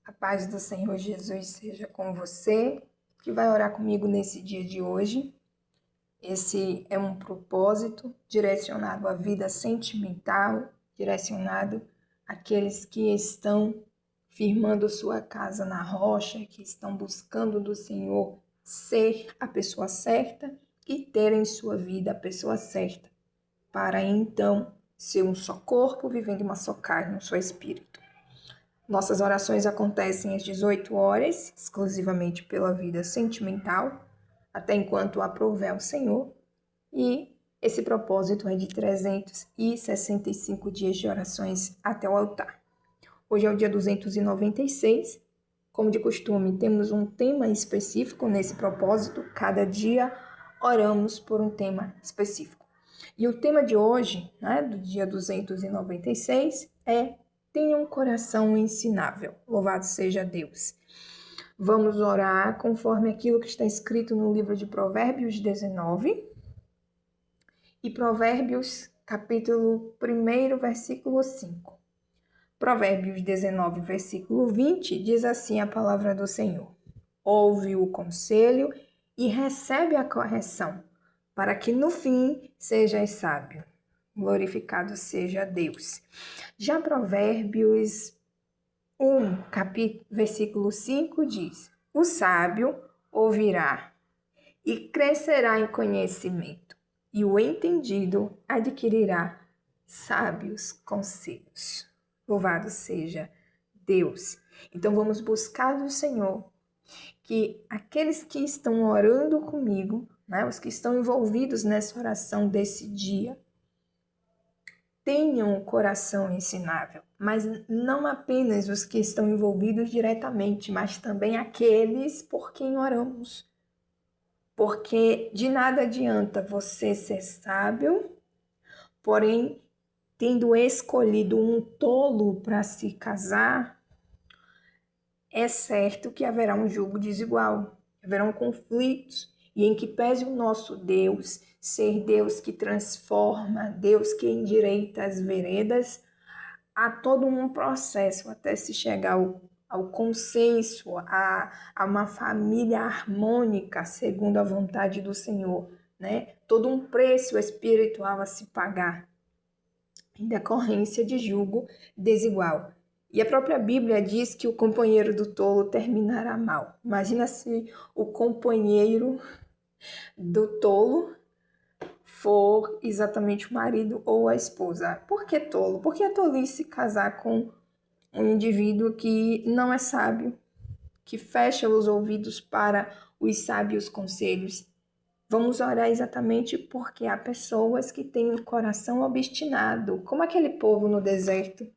A paz do Senhor Jesus seja com você, que vai orar comigo nesse dia de hoje. Esse é um propósito direcionado à vida sentimental, direcionado àqueles que estão firmando sua casa na rocha, que estão buscando do Senhor ser a pessoa certa e ter em sua vida a pessoa certa, para então ser um só corpo, vivendo uma só carne, um só espírito. Nossas orações acontecem às 18 horas, exclusivamente pela vida sentimental, até enquanto aprouver ao Senhor. E esse propósito é de 365 dias de orações até o altar. Hoje é o dia 296. Como de costume, temos um tema específico nesse propósito. Cada dia oramos por um tema específico. E o tema de hoje, do dia 296, é tenha um coração ensinável. Louvado seja Deus. Vamos orar conforme aquilo que está escrito no livro de Provérbios 19 e Provérbios capítulo 1, versículo 5. Provérbios 19, versículo 20, diz assim a palavra do Senhor: ouve o conselho e recebe a correção, para que no fim sejas sábio. Glorificado seja Deus. Já Provérbios 1, versículo 5 diz: o sábio ouvirá e crescerá em conhecimento, e o entendido adquirirá sábios conselhos. Louvado seja Deus. Então vamos buscar do Senhor que aqueles que estão orando comigo, os que estão envolvidos nessa oração desse dia, tenham um coração ensinável, mas não apenas os que estão envolvidos diretamente, mas também aqueles por quem oramos. Porque de nada adianta você ser sábio, porém, tendo escolhido um tolo para se casar, é certo que haverá um julgo desigual, haverão conflitos, e em que pese o nosso Deus ser Deus que transforma, Deus que endireita as veredas, há todo um processo até se chegar ao consenso, a uma família harmônica, segundo a vontade do Senhor, Todo um preço espiritual a se pagar, em decorrência de julgo desigual. E a própria Bíblia diz que o companheiro do tolo terminará mal. Imagina se o companheiro do tolo for exatamente o marido ou a esposa. Por que tolo? Porque é tolice casar com um indivíduo que não é sábio, que fecha os ouvidos para os sábios conselhos. Vamos orar exatamente porque há pessoas que têm o coração obstinado, como aquele povo no deserto,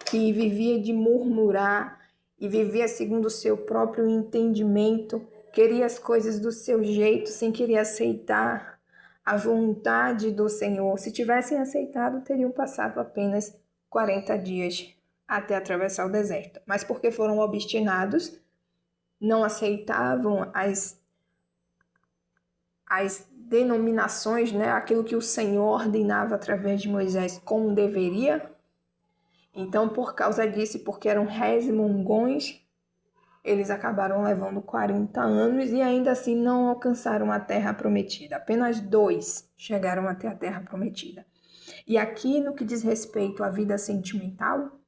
que vivia de murmurar e vivia segundo o seu próprio entendimento, queria as coisas do seu jeito, sem querer aceitar a vontade do Senhor. Se tivessem aceitado, teriam passado apenas 40 dias até atravessar o deserto. Mas porque foram obstinados, não aceitavam as denominações, aquilo que o Senhor ordenava através de Moisés como deveria. Então, por causa disso, porque eram resmungões, eles acabaram levando 40 anos e ainda assim não alcançaram a terra prometida. Apenas 2 chegaram até a terra prometida. E aqui, no que diz respeito à vida sentimental,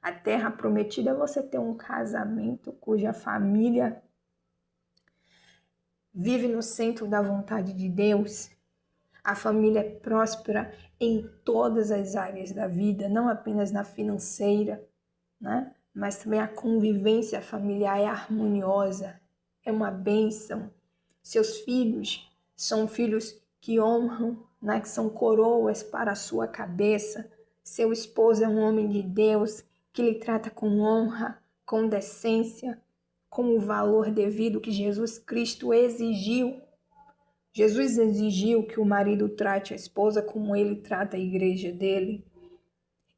a terra prometida é você ter um casamento cuja família vive no centro da vontade de Deus. A família é próspera em todas as áreas da vida, não apenas na financeira, mas também a convivência familiar é harmoniosa, é uma bênção. Seus filhos são filhos que honram, que são coroas para a sua cabeça. Seu esposo é um homem de Deus que lhe trata com honra, com decência, com o valor devido que Jesus Cristo exigiu. Jesus exigiu que o marido trate a esposa como ele trata a igreja dele.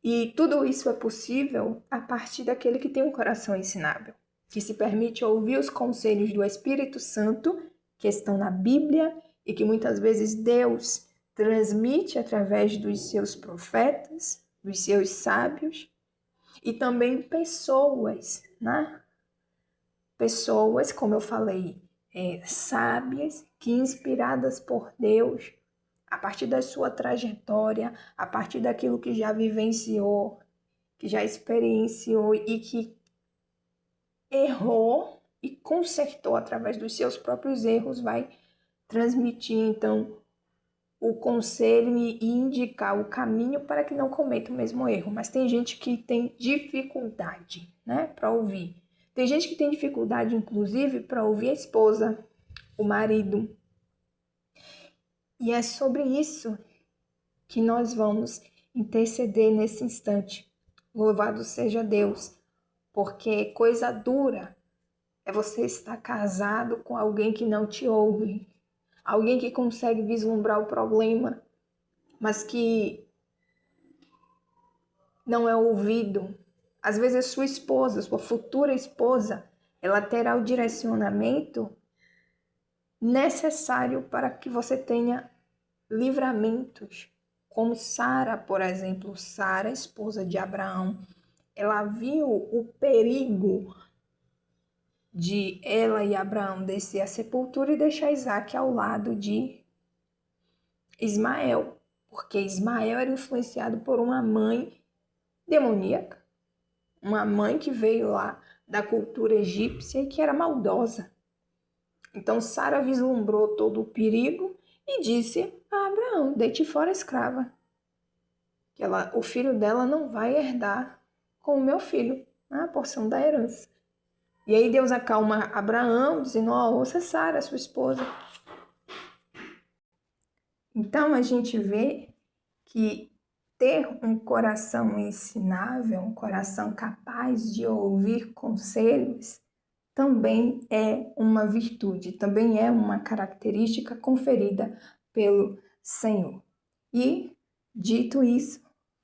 E tudo isso é possível a partir daquele que tem um coração ensinável, que se permite ouvir os conselhos do Espírito Santo, que estão na Bíblia e que muitas vezes Deus transmite através dos seus profetas, dos seus sábios, E também pessoas, né? Pessoas, como eu falei, sábias, que inspiradas por Deus, a partir da sua trajetória, a partir daquilo que já vivenciou, que já experienciou e que errou e consertou através dos seus próprios erros, vai transmitir então o conselho e indicar o caminho para que não cometa o mesmo erro. Mas tem gente que tem dificuldade, né, para ouvir. Tem gente que tem dificuldade, inclusive, para ouvir a esposa, o marido. E é sobre isso que nós vamos interceder nesse instante. Louvado seja Deus, porque coisa dura é você estar casado com alguém que não te ouve, alguém que consegue vislumbrar o problema, mas que não é ouvido. Às vezes a sua esposa, sua futura esposa, ela terá o direcionamento necessário para que você tenha livramentos. Como Sara, por exemplo, Sara, esposa de Abraão, ela viu o perigo de ela e Abraão descer à sepultura e deixar Isaac ao lado de Ismael, porque Ismael era influenciado por uma mãe demoníaca, uma mãe que veio lá da cultura egípcia e que era maldosa. Então Sara vislumbrou todo o perigo e disse a Abraão: deite fora a escrava, que o filho dela não vai herdar com o meu filho, a porção da herança. E aí Deus acalma Abraão, dizendo: ouça Sara, sua esposa. Então a gente vê que ter um coração ensinável, um coração capaz de ouvir conselhos, também é uma virtude, também é uma característica conferida pelo Senhor. E, dito isso,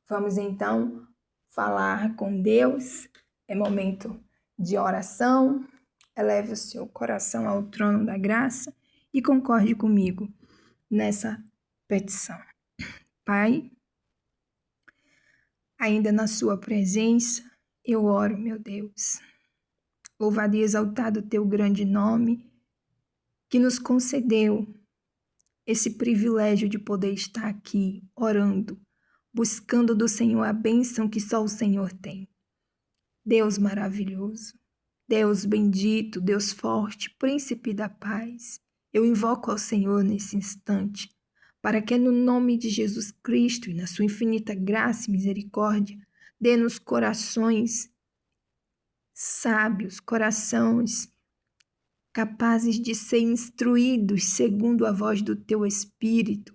vamos então falar com Deus. É momento de oração. Eleve o seu coração ao trono da graça e concorde comigo nessa petição. Pai, ainda na sua presença, eu oro, meu Deus. Louvado e exaltado o teu grande nome, que nos concedeu esse privilégio de poder estar aqui orando, buscando do Senhor a bênção que só o Senhor tem. Deus maravilhoso, Deus bendito, Deus forte, príncipe da paz, eu invoco ao Senhor nesse instante, para que no nome de Jesus Cristo e na sua infinita graça e misericórdia, dê-nos corações sábios, corações capazes de ser instruídos segundo a voz do teu Espírito.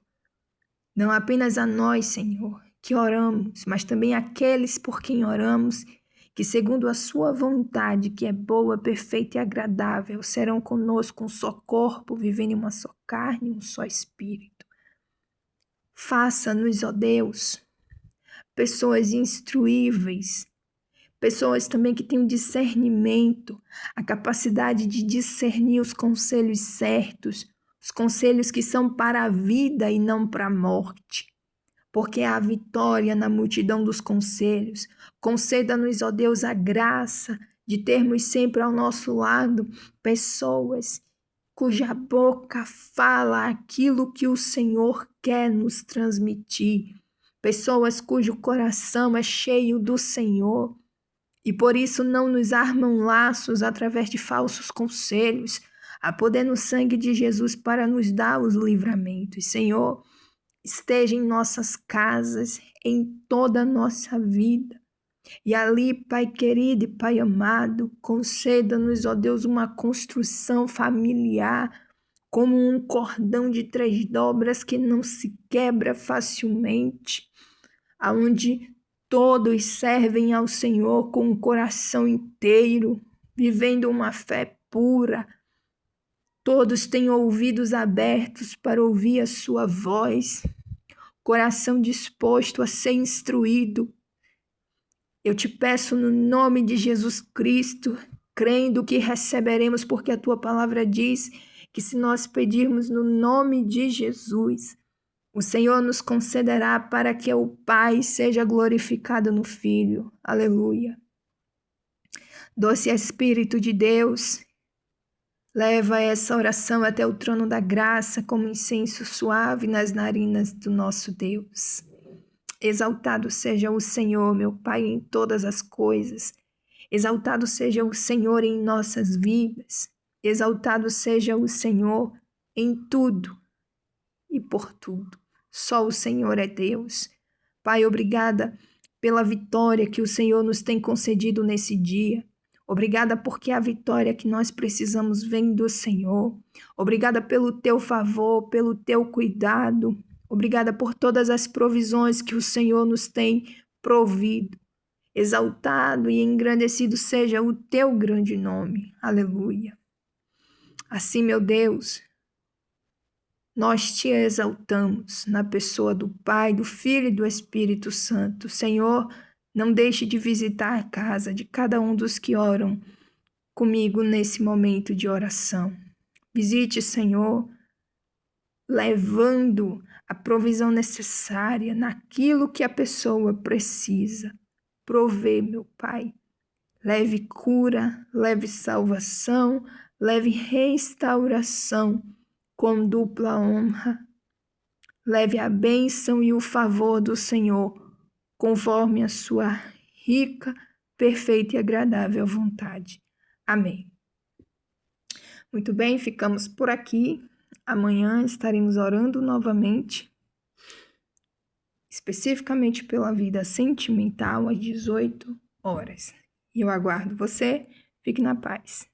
Não apenas a nós, Senhor, que oramos, mas também aqueles por quem oramos, que segundo a sua vontade, que é boa, perfeita e agradável, serão conosco um só corpo, vivendo em uma só carne, um só Espírito. Faça-nos, ó Deus, pessoas instruíveis, pessoas também que têm o discernimento, a capacidade de discernir os conselhos certos, os conselhos que são para a vida e não para a morte. Porque há vitória na multidão dos conselhos. Conceda-nos, ó Deus, a graça de termos sempre ao nosso lado pessoas cuja boca fala aquilo que o Senhor quer nos transmitir. Pessoas cujo coração é cheio do Senhor. E por isso não nos armam laços através de falsos conselhos, a poder no sangue de Jesus para nos dar os livramentos. Senhor, esteja em nossas casas, em toda a nossa vida. E ali, Pai querido e Pai amado, conceda-nos, ó Deus, uma construção familiar, como um cordão de 3 dobras que não se quebra facilmente, aonde todos servem ao Senhor com o coração inteiro, vivendo uma fé pura. Todos têm ouvidos abertos para ouvir a sua voz, coração disposto a ser instruído. Eu te peço no nome de Jesus Cristo, crendo que receberemos, porque a tua palavra diz que se nós pedirmos no nome de Jesus, O Senhor nos concederá para que o Pai seja glorificado no Filho. Aleluia. Doce Espírito de Deus, leva essa oração até o trono da graça como incenso suave nas narinas do nosso Deus. Exaltado seja o Senhor, meu Pai, em todas as coisas. Exaltado seja o Senhor em nossas vidas. Exaltado seja o Senhor em tudo e por tudo. Só o Senhor é Deus. Pai, obrigada pela vitória que o Senhor nos tem concedido nesse dia. Obrigada porque a vitória que nós precisamos vem do Senhor. Obrigada pelo teu favor, pelo teu cuidado. Obrigada por todas as provisões que o Senhor nos tem provido. Exaltado e engrandecido seja o teu grande nome. Aleluia. Assim, meu Deus, nós te exaltamos na pessoa do Pai, do Filho e do Espírito Santo. Senhor, não deixe de visitar a casa de cada um dos que oram comigo nesse momento de oração. Visite, Senhor, levando a provisão necessária naquilo que a pessoa precisa. Provê, meu Pai. Leve cura, leve salvação, leve restauração com dupla honra. Leve a bênção e o favor do Senhor, conforme a sua rica, perfeita e agradável vontade. Amém. Muito bem, ficamos por aqui. Amanhã estaremos orando novamente, especificamente pela vida sentimental, às 18 horas. E eu aguardo você. Fique na paz.